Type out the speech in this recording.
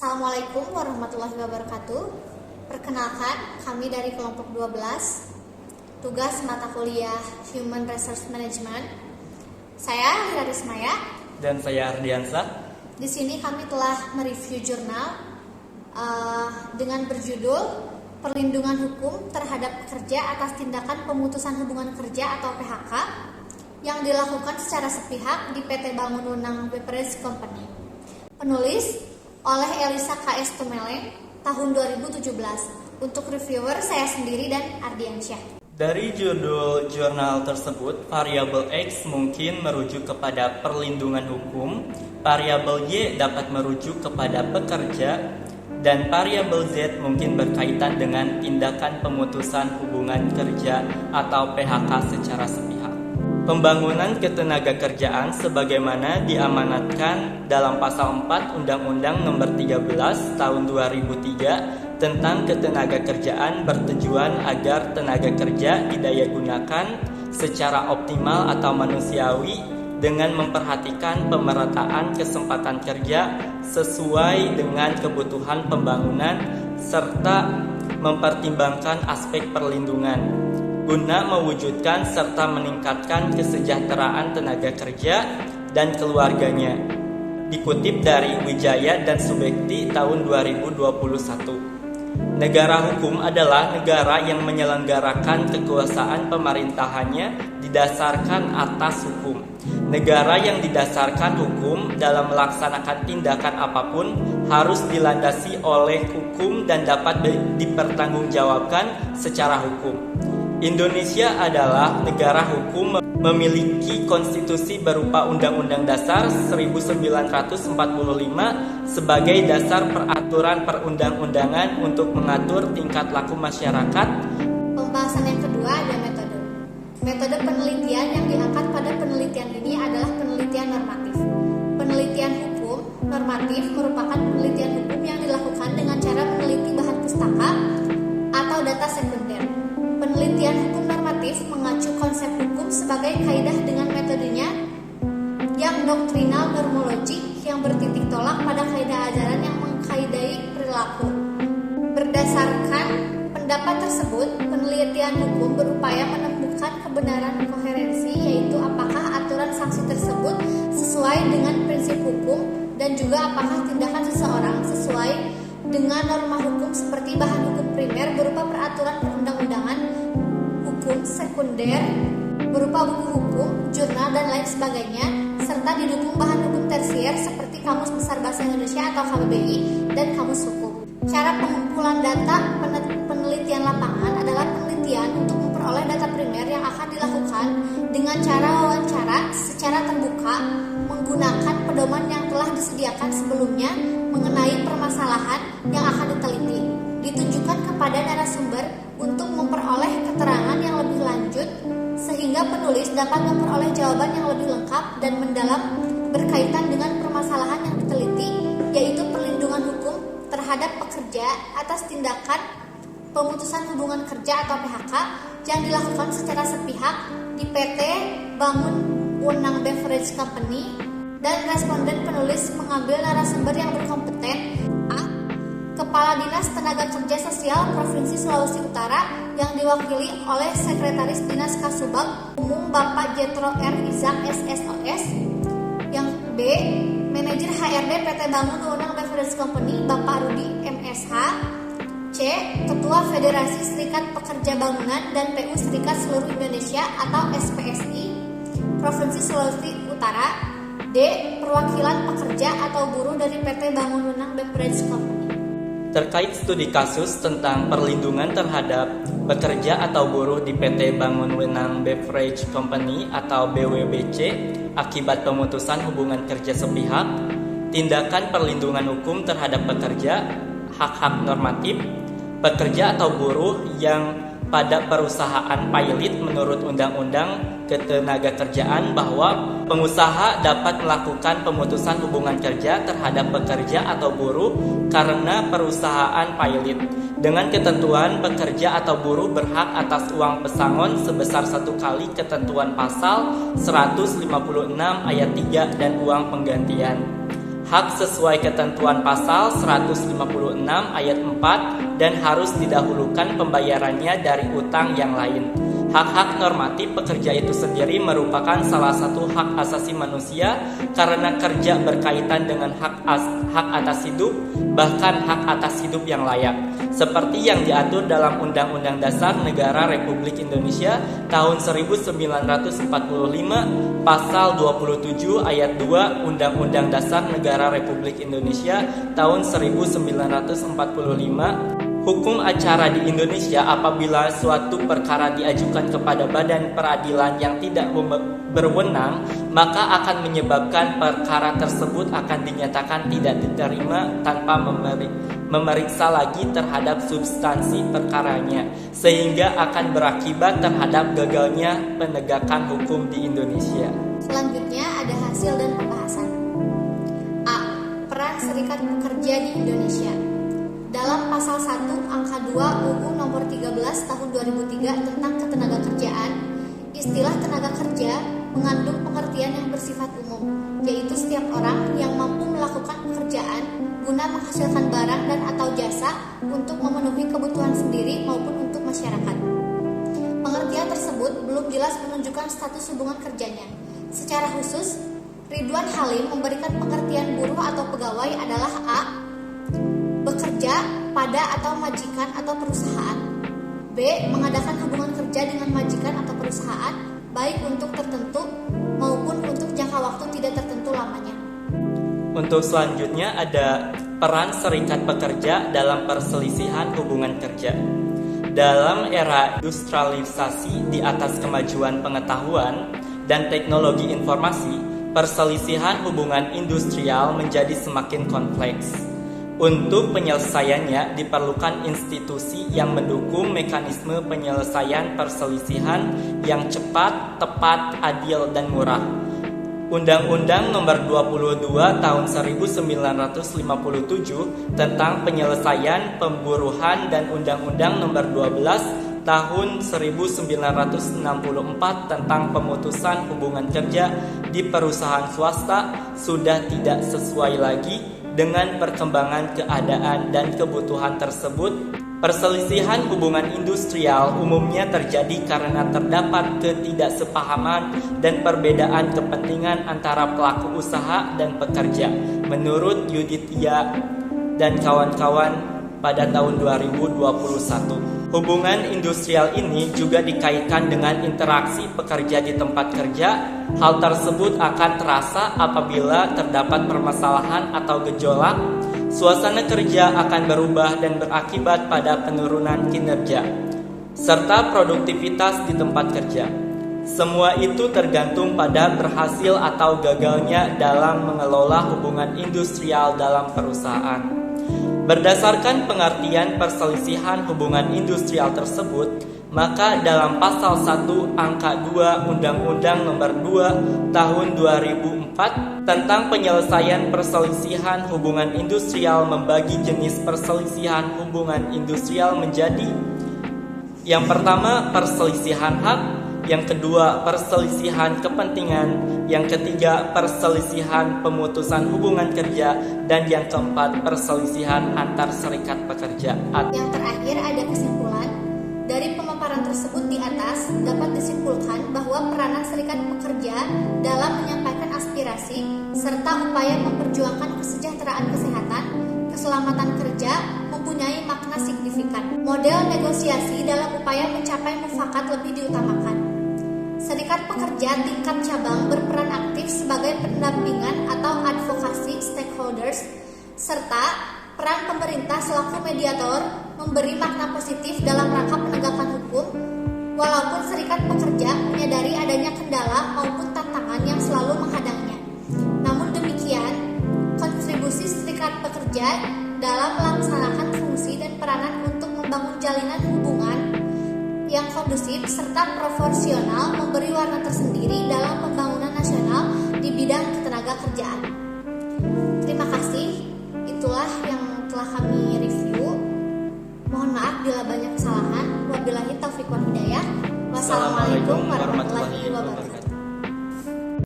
Assalamualaikum warahmatullahi wabarakatuh. Perkenalkan, kami dari kelompok 12, tugas mata kuliah Human Resource Management. Saya Lira Rismaya. Dan saya Ardiansah. Di sini kami telah mereview jurnal dengan berjudul Perlindungan Hukum Terhadap Pekerja Atas Tindakan Pemutusan Hubungan Kerja atau PHK yang dilakukan secara sepihak di PT Bangun Wenang Beverage Company. Penulis oleh Elisa K.S. Tumeleng tahun 2017. Untuk reviewer saya sendiri dan Ardiansyah. Dari judul jurnal tersebut, variabel X mungkin merujuk kepada perlindungan hukum, variabel Y dapat merujuk kepada pekerja, dan variabel Z mungkin berkaitan dengan tindakan pemutusan hubungan kerja atau PHK secara sepihak. Pembangunan ketenagakerjaan sebagaimana diamanatkan dalam pasal 4 Undang-Undang Nomor 13 Tahun 2003 tentang ketenagakerjaan bertujuan agar tenaga kerja didayagunakan secara optimal atau manusiawi dengan memperhatikan pemerataan kesempatan kerja sesuai dengan kebutuhan pembangunan serta mempertimbangkan aspek perlindungan guna mewujudkan serta meningkatkan kesejahteraan tenaga kerja dan keluarganya. Dikutip dari Wijaya dan Subekti tahun 2021. Negara hukum adalah negara yang menyelenggarakan kekuasaan pemerintahannya didasarkan atas hukum. Negara yang didasarkan hukum dalam melaksanakan tindakan apapun harus dilandasi oleh hukum dan dapat dipertanggungjawabkan secara hukum. Indonesia adalah negara hukum, memiliki konstitusi berupa Undang-Undang Dasar 1945 sebagai dasar peraturan perundang-undangan untuk mengatur tingkat laku masyarakat. Pembahasan yang kedua ada metode. Metode penelitian yang diangkat pada penelitian ini adalah penelitian normatif. Penelitian hukum normatif merupakan penelitian hukum yang dilakukan dengan cara meneliti bahan pustaka atau data sekunder. Penelitian hukum normatif mengacu konsep hukum sebagai kaidah dengan metodenya yang doktrinal normologik yang bertitik tolak pada kaidah ajaran yang mengkaidai perilaku. Berdasarkan pendapat tersebut, penelitian hukum berupaya menemukan kebenaran koherensi, yaitu apakah aturan sanksi tersebut sesuai dengan prinsip hukum dan juga apakah tindakan seseorang sesuai dengan norma hukum seperti bahan hukum primer berupa peraturan perundang-undangan, hukum sekunder berupa buku hukum, jurnal, dan lain sebagainya, serta didukung bahan hukum tersier seperti Kamus Besar Bahasa Indonesia atau KBBI dan Kamus Hukum. Cara pengumpulan data penelitian lapangan adalah penelitian untuk memperoleh data primer yang akan dilakukan dengan cara wawancara secara terbuka menggunakan pedoman yang telah disediakan sebelumnya mengenai permasalahan yang akan diteliti. Ditunjukkan kepada narasumber untuk memperoleh keterangan yang lebih lanjut sehingga penulis dapat memperoleh jawaban yang lebih lengkap dan mendalam berkaitan dengan permasalahan yang diteliti, yaitu perlindungan hukum terhadap pekerja atas tindakan pemutusan hubungan kerja atau PHK yang dilakukan secara sepihak di PT Bangun Wenang Beverage Company, dan responden penulis mengambil narasumber yang berkompeten. A. Kepala Dinas Tenaga Kerja Sosial Provinsi Sulawesi Utara yang diwakili oleh Sekretaris Dinas Kasubag Umum Bapak Jetro R. Izak SSOS. Yang B. Manajer HRD PT Bangun Wenang Beverage Company Bapak Rudi MSH. C. Ketua Federasi Serikat Pekerja Bangunan dan PU Serikat Seluruh Indonesia atau SPSI Provinsi Sulawesi Utara. D. Perwakilan pekerja atau buruh dari PT Bangun Wenang Beverage Company. Terkait studi kasus tentang perlindungan terhadap pekerja atau buruh di PT Bangun Wenang Beverage Company atau BWBC akibat pemutusan hubungan kerja sepihak, tindakan perlindungan hukum terhadap pekerja, hak-hak normatif, pekerja atau buruh yang pada perusahaan pilot menurut Undang-Undang Ketenagakerjaan bahwa pengusaha dapat melakukan pemutusan hubungan kerja terhadap pekerja atau buruh karena perusahaan pilot dengan ketentuan pekerja atau buruh berhak atas uang pesangon sebesar 1 kali ketentuan pasal 156 ayat 3 dan uang penggantian. hak sesuai ketentuan pasal 156 ayat 4 dan harus didahulukan pembayarannya dari utang yang lain. Hak-hak normatif pekerja itu sendiri merupakan salah satu hak asasi manusia karena kerja berkaitan dengan hak atas hidup, bahkan hak atas hidup yang layak. Seperti yang diatur dalam Undang-Undang Dasar Negara Republik Indonesia tahun 1945, Pasal 27 ayat 2 Undang-Undang Dasar Negara Republik Indonesia tahun 1945. Hukum acara di Indonesia apabila suatu perkara diajukan kepada badan peradilan yang tidak berwenang, maka akan menyebabkan perkara tersebut akan dinyatakan tidak diterima tanpa memeriksa lagi terhadap substansi perkaranya, sehingga akan berakibat terhadap gagalnya penegakan hukum di Indonesia. Selanjutnya ada hasil dan pembahasan. A. Peran serikat pekerja di Indonesia. Dalam pasal 1 angka 2 UU nomor 13 tahun 2003 tentang ketenagakerjaan, istilah tenaga kerja mengandung pengertian yang bersifat umum, yaitu setiap orang yang mampu melakukan pekerjaan guna menghasilkan barang dan atau jasa untuk memenuhi kebutuhan sendiri maupun untuk masyarakat. Pengertian tersebut belum jelas menunjukkan status hubungan kerjanya. Secara khusus, Ridwan Halim memberikan pengertian buruh atau pegawai adalah A. Bekerja pada atau majikan atau perusahaan. B. Mengadakan hubungan kerja dengan majikan atau perusahaan, baik untuk tertentu maupun untuk jangka waktu tidak tertentu lamanya. Untuk selanjutnya ada peran serikat pekerja dalam perselisihan hubungan kerja. Dalam era industrialisasi di atas kemajuan pengetahuan dan teknologi informasi, perselisihan hubungan industrial menjadi semakin kompleks. Untuk penyelesaiannya diperlukan institusi yang mendukung mekanisme penyelesaian perselisihan yang cepat, tepat, adil, dan murah. Undang-Undang Nomor 22 Tahun 1957 tentang penyelesaian pemburuhan dan Undang-Undang Nomor 12 Tahun 1964 tentang pemutusan hubungan kerja di perusahaan swasta sudah tidak sesuai lagi dengan perkembangan keadaan dan kebutuhan tersebut. Perselisihan hubungan industrial umumnya terjadi karena terdapat ketidaksepahaman dan perbedaan kepentingan antara pelaku usaha dan pekerja. Menurut Yuditya dan kawan-kawan pada tahun 2021, hubungan industrial ini juga dikaitkan dengan interaksi pekerja di tempat kerja. Hal tersebut akan terasa apabila terdapat permasalahan atau gejolak. Suasana kerja akan berubah dan berakibat pada penurunan kinerja serta produktivitas di tempat kerja. Semua itu tergantung pada berhasil atau gagalnya dalam mengelola hubungan industrial dalam perusahaan. Berdasarkan pengertian perselisihan hubungan industrial tersebut, maka dalam pasal 1 angka 2 Undang-Undang Nomor 2 Tahun 2004 tentang penyelesaian perselisihan hubungan industrial membagi jenis perselisihan hubungan industrial menjadi: yang pertama, perselisihan hak; yang kedua, perselisihan kepentingan; yang ketiga, perselisihan pemutusan hubungan kerja; dan yang keempat, perselisihan antar serikat pekerja. Yang terakhir ada kesimpulan. Dari pemaparan tersebut di atas dapat disimpulkan bahwa peranan serikat pekerja dalam menyampaikan aspirasi serta upaya memperjuangkan kesejahteraan kesehatan, keselamatan kerja mempunyai makna signifikan. Model negosiasi dalam upaya mencapai mufakat lebih diutamakan. Serikat pekerja tingkat cabang berperan aktif sebagai pendampingan atau advokasi stakeholders, serta peran pemerintah selaku mediator memberi makna positif dalam rangka penegakan hukum, walaupun serikat pekerja menyadari adanya kendala maupun tantangan yang selalu menghadangnya. Namun demikian, kontribusi serikat pekerja dalam melaksanakan fungsi dan peranan untuk membangun jalinan hubungan yang kondusif serta proporsional memberi warna tersendiri dalam pembangunan nasional di bidang ketenagakerjaan. Terima kasih, itulah yang telah kami review. Mohon maaf bila banyak kesalahan. Wabillahi taufiq wal hidayah. Wassalamualaikum